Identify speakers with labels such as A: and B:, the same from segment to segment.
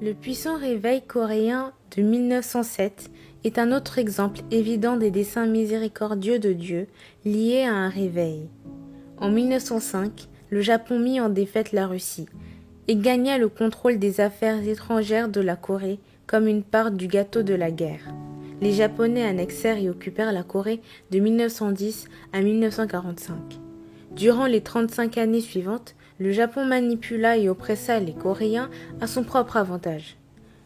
A: Le puissant réveil coréen de 1907 est un autre exemple évident des desseins miséricordieux de Dieu liés à un réveil. En 1905, le Japon mit en défaite la Russie et gagna le contrôle des affaires étrangères de la Corée comme une part du gâteau de la guerre. Les Japonais annexèrent et occupèrent la Corée de 1910 à 1945. Durant les 35 années suivantes, le Japon manipula et oppressa les Coréens à son propre avantage.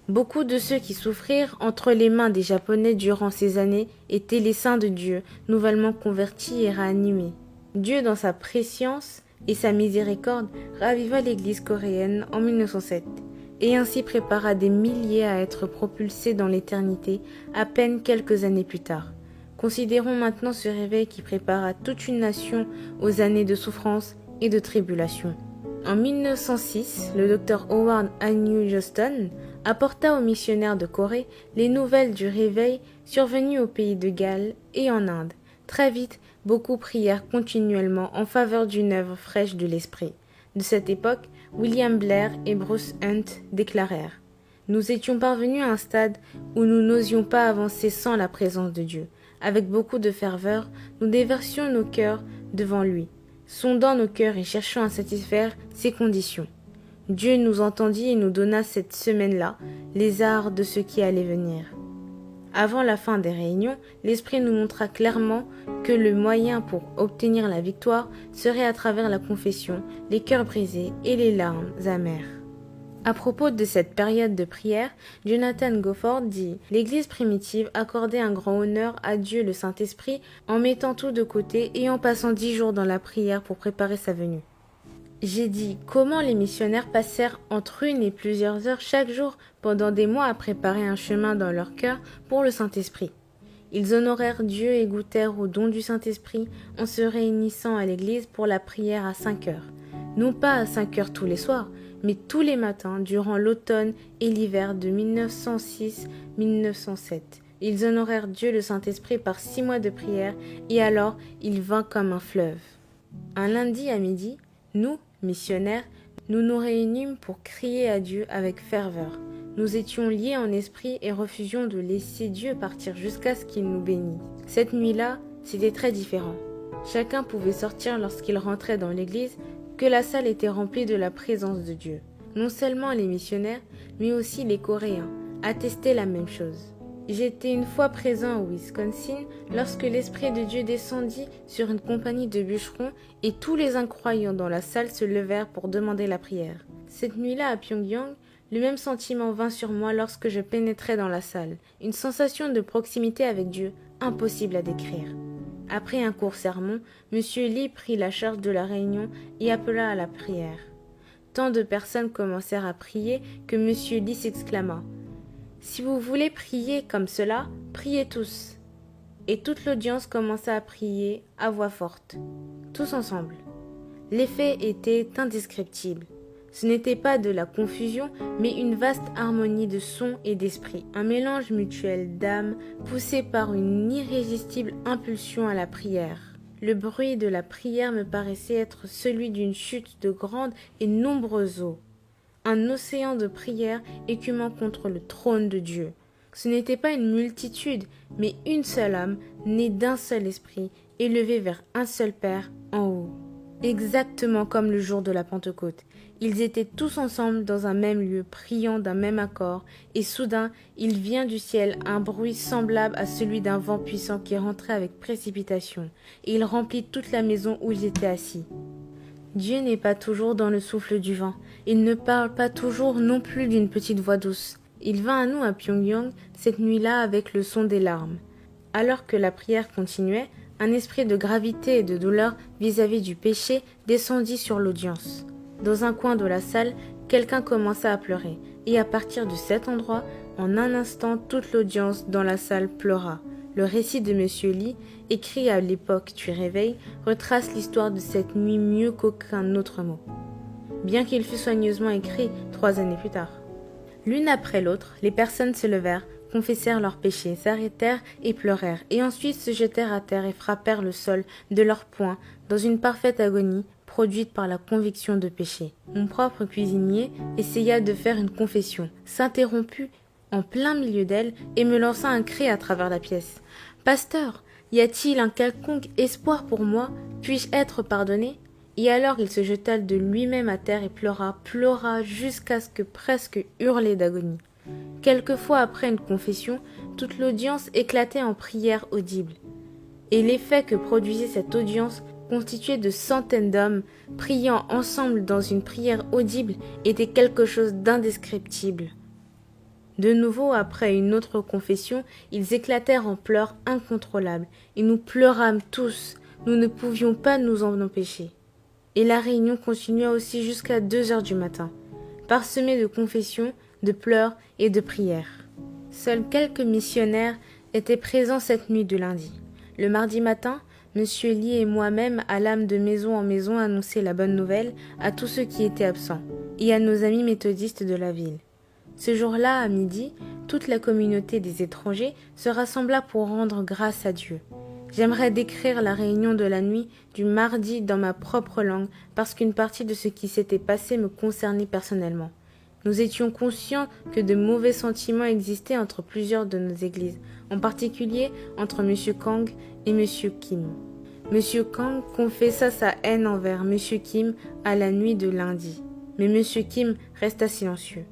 A: Beaucoup de ceux qui souffrirent entre les mains des Japonais durant ces années étaient les saints de Dieu, nouvellement convertis et réanimés. Dieu, dans sa préscience et sa miséricorde, raviva l'Église coréenne en 1907 et ainsi prépara des milliers à être propulsés dans l'éternité à peine quelques années plus tard. Considérons maintenant ce réveil qui prépara toute une nation aux années de souffrance et de tribulation. En 1906, le docteur Howard Agnew Johnston apporta aux missionnaires de Corée les nouvelles du réveil survenu au pays de Galles et en Inde. Très vite, beaucoup prièrent continuellement en faveur d'une œuvre fraîche de l'esprit. De cette époque, William Blair et Bruce Hunt déclarèrent « Nous étions parvenus à un stade où nous n'osions pas avancer sans la présence de Dieu. Avec beaucoup de ferveur, nous déversions nos cœurs devant lui, sondant nos cœurs et cherchant à satisfaire ses conditions. Dieu nous entendit et nous donna cette semaine-là les arts de ce qui allait venir. » Avant la fin des réunions, l'Esprit nous montra clairement que le moyen pour obtenir la victoire serait à travers la confession, les cœurs brisés et les larmes amères. À propos de cette période de prière, Jonathan Gofford dit « L'Église primitive accordait un grand honneur à Dieu le Saint-Esprit en mettant tout de côté et en passant 10 jours dans la prière pour préparer sa venue. » J'ai dit comment les missionnaires passèrent entre 1 et plusieurs heures chaque jour pendant des mois à préparer un chemin dans leur cœur pour le Saint-Esprit. Ils honorèrent Dieu et goûtèrent au don du Saint-Esprit en se réunissant à l'église pour la prière à 5 heures. Non pas à 5 heures tous les soirs, mais tous les matins durant l'automne et l'hiver de 1906-1907. Ils honorèrent Dieu le Saint-Esprit par 6 mois de prière et alors il vint comme un fleuve. Un lundi à midi, nous, missionnaires, nous nous réunîmes pour crier à Dieu avec ferveur. Nous étions liés en esprit et refusions de laisser Dieu partir jusqu'à ce qu'il nous bénisse. Cette nuit-là, c'était très différent. Chacun pouvait sortir lorsqu'il rentrait dans l'église, que la salle était remplie de la présence de Dieu. Non seulement les missionnaires, mais aussi les Coréens attestaient la même chose. J'étais une fois présent au Wisconsin lorsque l'Esprit de Dieu descendit sur une compagnie de bûcherons et tous les incroyants dans la salle se levèrent pour demander la prière. Cette nuit-là à Pyongyang, le même sentiment vint sur moi lorsque je pénétrais dans la salle, une sensation de proximité avec Dieu impossible à décrire. Après un court sermon, M. Lee prit la charge de la réunion et appela à la prière. Tant de personnes commencèrent à prier que M. Lee s'exclama « Si vous voulez prier comme cela, priez tous. » Et toute l'audience commença à prier à voix forte, tous ensemble. L'effet était indescriptible. Ce n'était pas de la confusion, mais une vaste harmonie de sons et d'esprit, un mélange mutuel d'âmes poussé par une irrésistible impulsion à la prière. Le bruit de la prière me paraissait être celui d'une chute de grandes et nombreuses eaux. Un océan de prière écumant contre le trône de Dieu. Ce n'était pas une multitude, mais une seule âme, née d'un seul esprit, élevée vers un seul Père en haut. Exactement comme le jour de la Pentecôte. Ils étaient tous ensemble dans un même lieu, priant d'un même accord, et soudain, il vient du ciel un bruit semblable à celui d'un vent puissant qui rentrait avec précipitation, et il remplit toute la maison où ils étaient assis. Dieu n'est pas toujours dans le souffle du vent. Il ne parle pas toujours non plus d'une petite voix douce. Il vint à nous à Pyongyang cette nuit-là avec le son des larmes. Alors que la prière continuait, un esprit de gravité et de douleur vis-à-vis du péché descendit sur l'audience. Dans un coin de la salle, quelqu'un commença à pleurer, et à partir de cet endroit, en un instant, toute l'audience dans la salle pleura. Le récit de M. Lee, écrit à l'époque du réveil, retrace l'histoire de cette nuit mieux qu'aucun autre mot, bien qu'il fût soigneusement écrit 3 années plus tard. L'une après l'autre, les personnes se levèrent, confessèrent leurs péchés, s'arrêtèrent et pleurèrent, et ensuite se jetèrent à terre et frappèrent le sol de leurs poings dans une parfaite agonie, produite par la conviction de péché. Mon propre cuisinier essaya de faire une confession, s'interrompit en plein milieu d'elle et me lança un cri à travers la pièce. « Pasteur, y a-t-il un quelconque espoir pour moi? Puis-je être pardonné ?» Et alors il se jeta de lui-même à terre et pleura jusqu'à ce que presque hurler d'agonie. Quelquefois après une confession, toute l'audience éclatait en prières audibles. Et l'effet que produisait cette audience, constituée de centaines d'hommes, priant ensemble dans une prière audible, était quelque chose d'indescriptible. De nouveau, après une autre confession, ils éclatèrent en pleurs incontrôlables, et nous pleurâmes tous, nous ne pouvions pas nous en empêcher. Et la réunion continua aussi jusqu'à 2 heures du matin, parsemée de confessions, de pleurs et de prières. Seuls quelques missionnaires étaient présents cette nuit de lundi. Le mardi matin, M. Lee et moi-même allâmes de maison en maison annoncer la bonne nouvelle à tous ceux qui étaient absents, et à nos amis méthodistes de la ville. Ce jour-là, à midi, toute la communauté des étrangers se rassembla pour rendre grâce à Dieu. J'aimerais décrire la réunion de la nuit du mardi dans ma propre langue, parce qu'une partie de ce qui s'était passé me concernait personnellement. Nous étions conscients que de mauvais sentiments existaient entre plusieurs de nos églises, en particulier entre M. Kang et M. Kim. M. Kang confessa sa haine envers M. Kim à la nuit de lundi, mais M. Kim resta silencieux.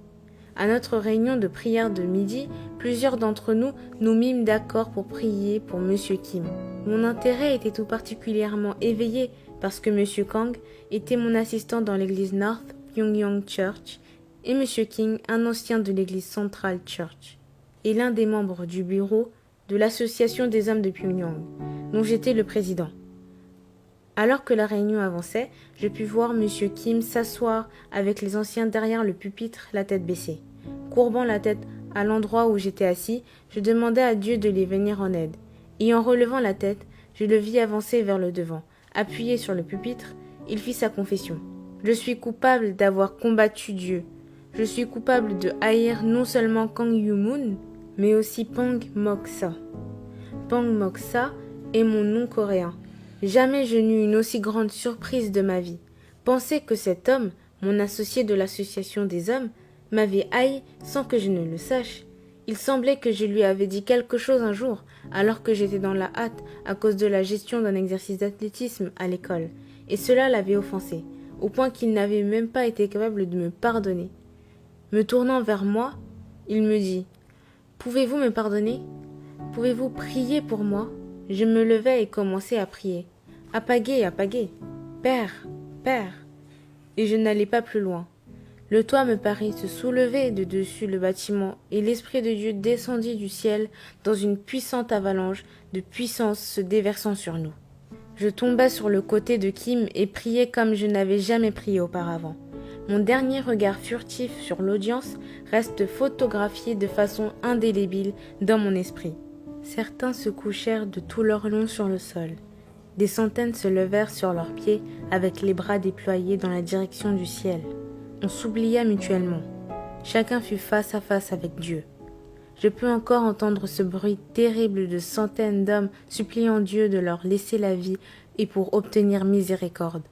A: À notre réunion de prière de midi, plusieurs d'entre nous nous mîmes d'accord pour prier pour M. Kim. Mon intérêt était tout particulièrement éveillé parce que M. Kang était mon assistant dans l'église North Pyongyang Church et M. King un ancien de l'église Central Church et l'un des membres du bureau de l'association des hommes de Pyongyang, dont j'étais le président. Alors que la réunion avançait, je pus voir M. Kim s'asseoir avec les anciens derrière le pupitre, la tête baissée. Courbant la tête à l'endroit où j'étais assis, je demandai à Dieu de les venir en aide. Et en relevant la tête, je le vis avancer vers le devant. Appuyé sur le pupitre, il fit sa confession. Je suis coupable d'avoir combattu Dieu. Je suis coupable de haïr non seulement Kang Yu-moon, mais aussi Pang Mok-sa. Pang Mok-sa est mon nom coréen. Jamais je n'eus une aussi grande surprise de ma vie. Penser que cet homme, mon associé de l'association des hommes, m'avait haï sans que je ne le sache. Il semblait que je lui avais dit quelque chose un jour, alors que j'étais dans la hâte à cause de la gestion d'un exercice d'athlétisme à l'école, et cela l'avait offensé, au point qu'il n'avait même pas été capable de me pardonner. Me tournant vers moi, il me dit « Pouvez-vous me pardonner? Pouvez-vous prier pour moi ?» Je me levai et commençai à prier. « Apagé, apagé, Père, Père !» Et je n'allais pas plus loin. Le toit me parut se soulever de dessus le bâtiment, et l'Esprit de Dieu descendit du ciel dans une puissante avalanche de puissance se déversant sur nous. Je tombai sur le côté de Kim et priai comme je n'avais jamais prié auparavant. Mon dernier regard furtif sur l'audience reste photographié de façon indélébile dans mon esprit. Certains se couchèrent de tout leur long sur le sol. Des centaines se levèrent sur leurs pieds avec les bras déployés dans la direction du ciel. On s'oublia mutuellement. Chacun fut face à face avec Dieu. Je peux encore entendre ce bruit terrible de centaines d'hommes suppliant Dieu de leur laisser la vie et pour obtenir miséricorde.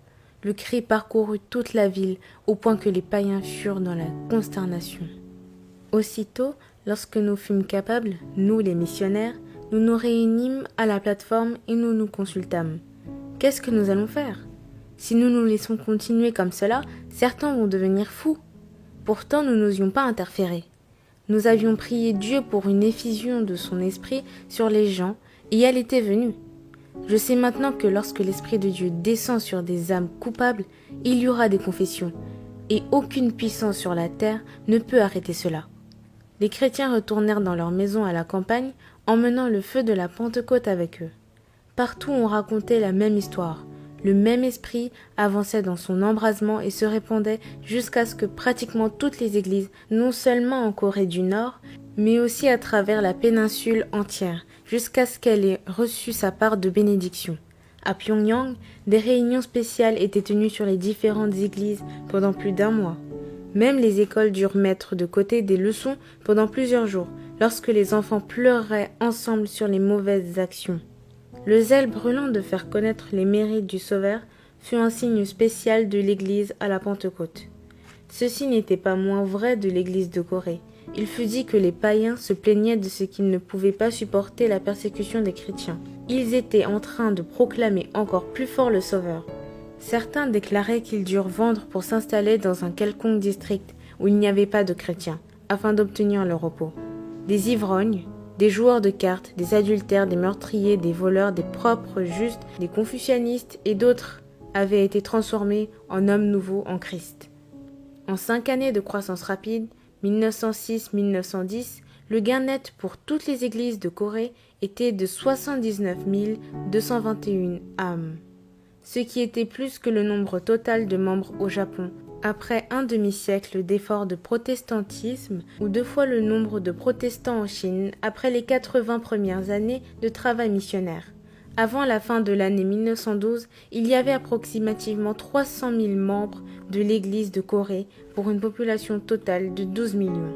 A: Le cri parcourut toute la ville au point que les païens furent dans la consternation. Aussitôt, lorsque nous fûmes capables, nous les missionnaires, nous nous réunîmes à la plateforme et nous nous consultâmes. Qu'est-ce que nous allons faire? Si nous nous laissons continuer comme cela, certains vont devenir fous. Pourtant, nous n'osions pas interférer. Nous avions prié Dieu pour une effusion de son esprit sur les gens, et elle était venue. Je sais maintenant que lorsque l'Esprit de Dieu descend sur des âmes coupables, il y aura des confessions, et aucune puissance sur la terre ne peut arrêter cela. Les chrétiens retournèrent dans leur maison à la campagne, emmenant le feu de la Pentecôte avec eux. Partout on racontait la même histoire. Le même esprit avançait dans son embrasement et se répandait jusqu'à ce que pratiquement toutes les églises, non seulement en Corée du Nord, mais aussi à travers la péninsule entière, jusqu'à ce qu'elle ait reçu sa part de bénédiction. À Pyongyang, des réunions spéciales étaient tenues sur les différentes églises pendant plus d'1 mois. Même les écoles durent mettre de côté des leçons pendant plusieurs jours, lorsque les enfants pleuraient ensemble sur les mauvaises actions. Le zèle brûlant de faire connaître les mérites du Sauveur fut un signe spécial de l'Église à la Pentecôte. Ceci n'était pas moins vrai de l'Église de Corée. Il fut dit que les païens se plaignaient de ce qu'ils ne pouvaient pas supporter la persécution des chrétiens. Ils étaient en train de proclamer encore plus fort le Sauveur. Certains déclaraient qu'ils durent vendre pour s'installer dans un quelconque district où il n'y avait pas de chrétiens, afin d'obtenir le repos. Des ivrognes, des joueurs de cartes, des adultères, des meurtriers, des voleurs, des propres justes, des confucianistes et d'autres avaient été transformés en hommes nouveaux en Christ. En 5 années de croissance rapide, 1906-1910, le gain net pour toutes les églises de Corée était de 79 221 âmes, ce qui était plus que le nombre total de membres au Japon, après un demi-siècle d'efforts de protestantisme, ou 2 fois le nombre de protestants en Chine après les 80 premières années de travail missionnaire. Avant la fin de l'année 1912, il y avait approximativement 300 000 membres de l'Église de Corée pour une population totale de 12 millions.